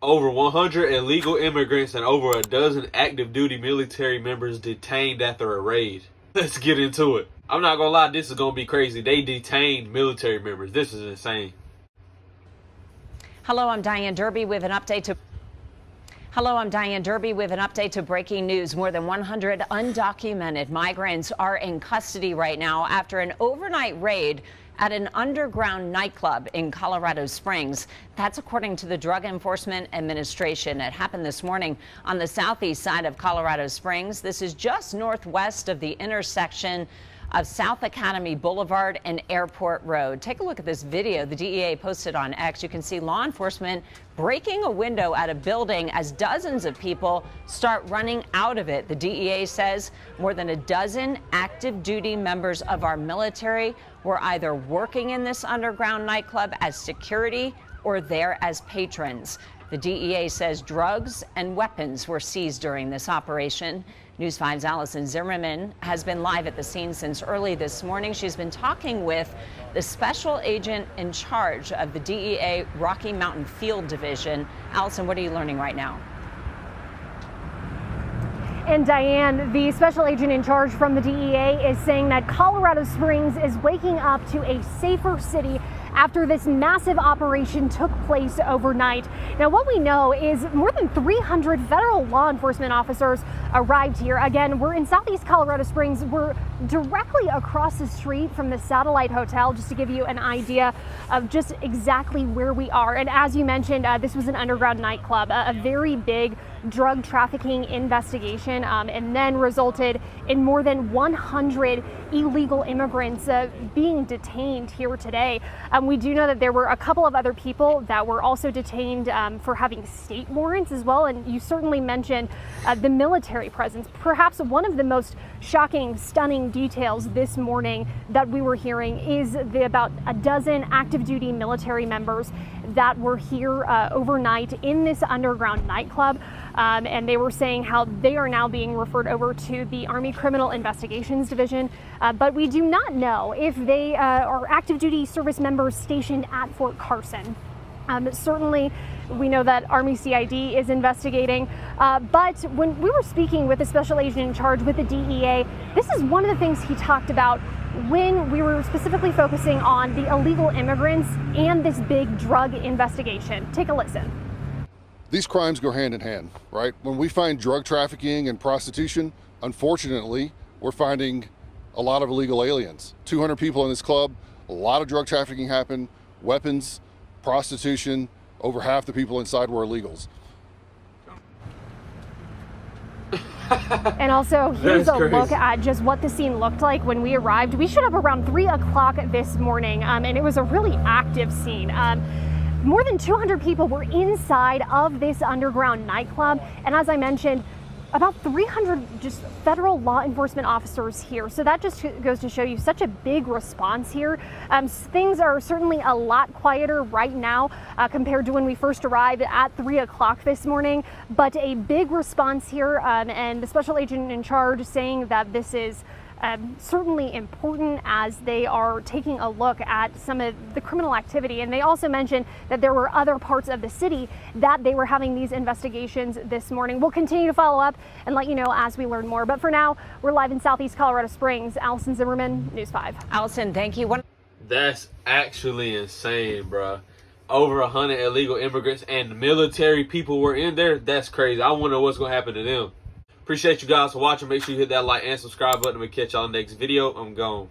Over 100 illegal immigrants and over a dozen active duty military members detained after a raid. Let's get into it. I'm not gonna lie, this is gonna be crazy. They detained military members. This is insane. Hello, I'm Diane Derby with an update to breaking news. More than 100 undocumented migrants are in custody right now after an overnight raid at an underground nightclub in Colorado Springs. That's according to the Drug Enforcement Administration. It happened this morning on the southeast side of Colorado Springs. This is just northwest of the intersection of South Academy Boulevard and Airport Road. Take a look at this video the DEA posted on X. You can see law enforcement breaking a window at a building as dozens of people start running out of it. The DEA says more than a dozen active duty members of our military were either working in this underground nightclub as security or there as patrons. The DEA says drugs and weapons were seized during this operation. News 5's Allison Zimmerman has been live at the scene since early this morning. She's been talking with the special agent in charge of the DEA Rocky Mountain Field Division. Allison, what are you learning right now? And Diane, the special agent in charge from the DEA is saying that Colorado Springs is waking up to a safer city after this massive operation took place overnight. Now, what we know is more than 300 federal law enforcement officers arrived here. Again, we're in southeast Colorado Springs. We're directly across the street from the Satellite Hotel, just to give you an idea of just exactly where we are. And as you mentioned, this was an underground nightclub, a very big drug trafficking investigation, and then resulted in more than 100 illegal immigrants being detained here today. We do know that there were a couple of other people that were also detained for having state warrants as well. And you certainly mentioned the military presence. Perhaps one of the most shocking, stunning details this morning that we were hearing is about a dozen active duty military members that were here overnight in this underground nightclub. And they were saying how they are now being referred over to the Army Criminal Investigations Division. But we do not know if they are active duty service members stationed at Fort Carson. Certainly, we know that Army CID is investigating. But when we were speaking with the special agent in charge with the DEA, this is one of the things he talked about when we were specifically focusing on the illegal immigrants and this big drug investigation. Take a listen. These crimes go hand in hand, right? When we find drug trafficking and prostitution, unfortunately, we're finding a lot of illegal aliens. 200 people in this club, a lot of drug trafficking happened, weapons, prostitution, over half the people inside were illegals. And also, here's a look at just what the scene looked like when we arrived. We showed up around 3 o'clock this morning, and it was a really active scene. More than 200 people were inside of this underground nightclub. And as I mentioned, about 300 just federal law enforcement officers here. So that just goes to show you such a big response here. Things are certainly a lot quieter right now compared to when we first arrived at 3 o'clock this morning. But a big response here, and the special agent in charge saying that this is certainly important as they are taking a look at some of the criminal activity. And they also mentioned that there were other parts of the city that they were having these investigations this morning. We'll continue to follow up and let you know as we learn more. But for now, we're live in southeast Colorado Springs. Allison Zimmerman, News 5. Allison, thank you. That's actually insane, bro. Over 100 illegal immigrants and military people were in there. That's crazy. I wonder what's going to happen to them. Appreciate you guys for watching. Make sure you hit that like and subscribe button. We'll catch y'all next video. I'm gone.